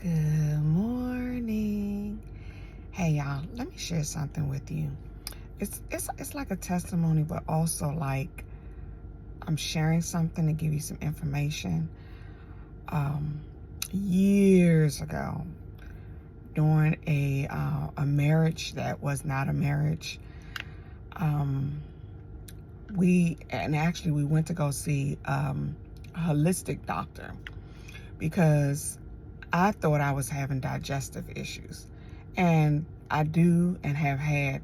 Good morning. Hey y'all, let me share something with you. It's like a testimony, but also like I'm sharing something to give you some information. Years ago, during a marriage that was not a marriage, we went to go see a holistic doctor because I thought I was having digestive issues. And I do and have had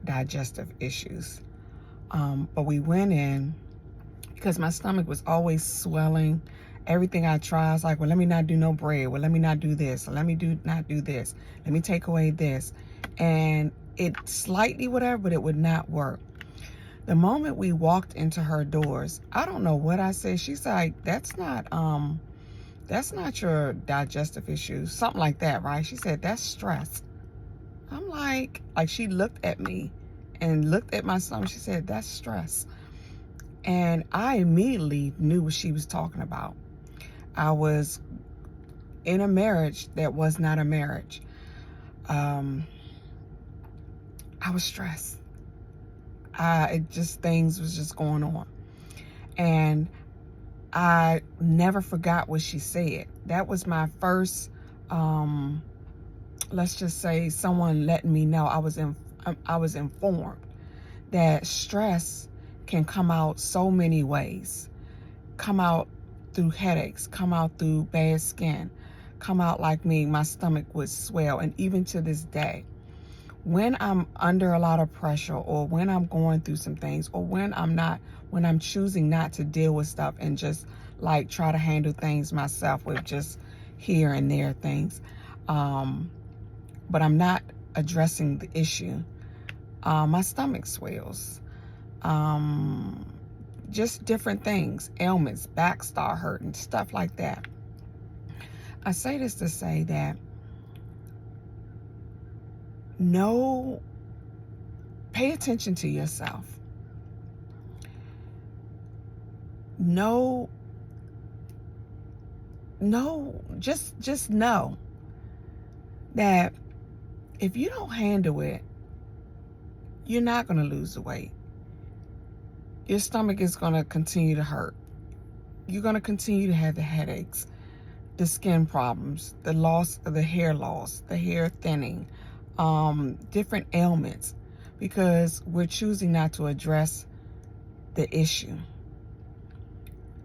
digestive issues. But we went in because my stomach was always swelling. Everything I tried, I was like, well, let me not do no bread. Well, let me not do this. Let me not do this. Let me take away this. And it slightly whatever, but it would not work. The moment we walked into her doors, I don't know what I said. She's like, that's not your digestive issues, something like that, right? She said, that's stress. I'm like she looked at me and looked at my stomach. She said, that's stress. And I immediately knew what she was talking about. I was in a marriage that was not a marriage. I was stressed. Things was just going on. And I never forgot what she said. That was my first, let's just say, someone letting me know I was informed that stress can come out so many ways. Come out through headaches, come out through bad skin, come out like me, my stomach would swell. And even to this day, when I'm under a lot of pressure, or when I'm going through some things, or when I'm choosing not to deal with stuff and just like try to handle things myself with just here and there things, but I'm not addressing the issue, my stomach swells. Just different things, ailments, back start hurting, stuff like that. I say this to say that pay attention to yourself. Just know that if you don't handle it, you're not going to lose the weight. Your stomach is going to continue to hurt. You're going to continue to have the headaches, the skin problems, the hair loss, the hair thinning, different ailments, because we're choosing not to address the issue.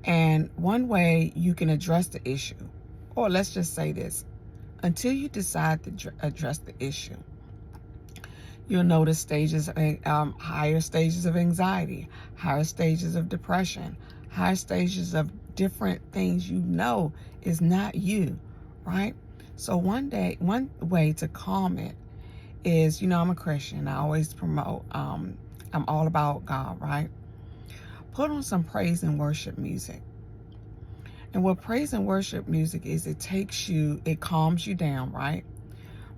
And one way you can address the issue, or let's just say this, until you decide to address the issue, you'll notice higher stages of anxiety, higher stages of depression, higher stages of different things is not you, right? So one way to calm it is, I'm a Christian. I always promote, I'm all about God, right? Put on some praise and worship music. And what praise and worship music is, it calms you down, right?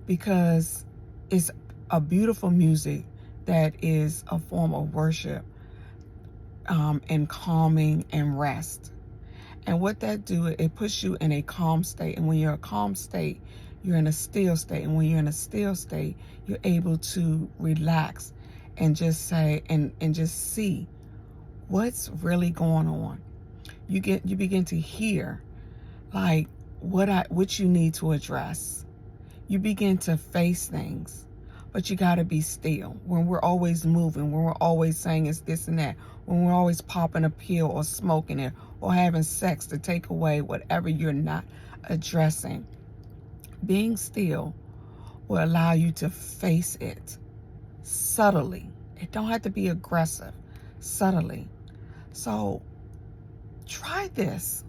Because it's a beautiful music that is a form of worship, and calming and rest. And what that do, it puts you in a calm state. And when you're in a calm state, you're in a still state. And when you're in a still state, you're able to relax and just say, and just see what's really going on. You begin to hear like what you need to address. You begin to face things. But you got to be still. When we're always moving, when we're always saying it's this and that, when we're always popping a pill or smoking it or having sex to take away whatever you're not addressing, being still will allow you to face it subtly. It don't have to be aggressive, subtly. So try this.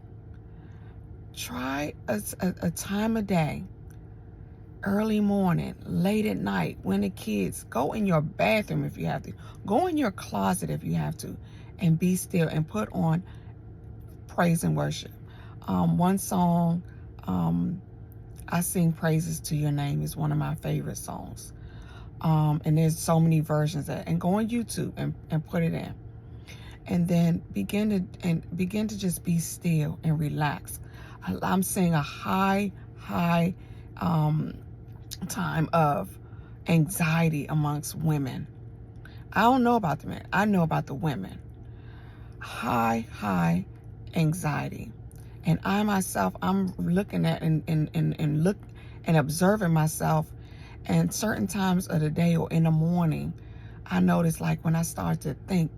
Try a time of day. Early morning, late at night, when the kids, go in your bathroom if you have to, go in your closet if you have to, and be still and put on praise and worship. One song, I Sing Praises to Your Name, is one of my favorite songs. And there's so many versions of it. And go on YouTube and put it in. And then begin to just be still and relax. I'm saying a high high time of anxiety amongst women. I don't know about the men. I know about the women. High anxiety. And I myself, I'm looking at and look and observing myself. And certain times of the day or in the morning, I notice, like, when I start to think,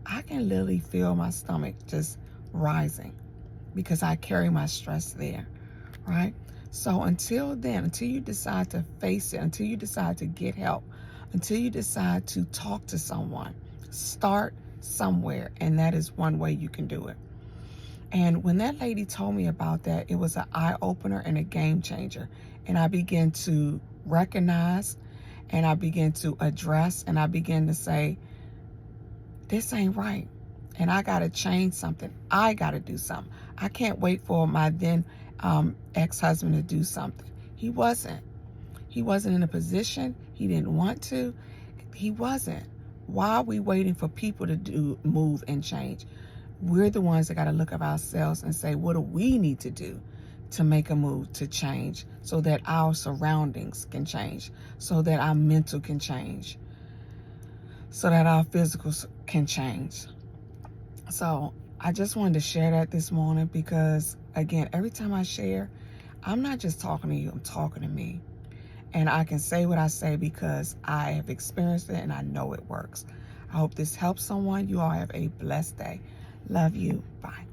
I can literally feel my stomach just rising because I carry my stress there, right? So until then, until you decide to face it, until you decide to get help, until you decide to talk to someone, start somewhere. And that is one way you can do it. And when that lady told me about that, it was an eye-opener and a game changer. And I began to recognize, and I began to address, and I began to say, this ain't right. And I got to change something. I got to do something. I can't wait for my then ex-husband to do something. He wasn't. He wasn't in a position. He didn't want to. He wasn't. Why are we waiting for people to move and change? We're the ones that got to look at ourselves and say, what do we need to do to make a move, to change, so that our surroundings can change, so that our mental can change, so that our physicals can change. So I just wanted to share that this morning because, again, every time I share, I'm not just talking to you, I'm talking to me. And I can say what I say because I have experienced it and I know it works. I hope this helps someone. You all have a blessed day. Love you. Bye.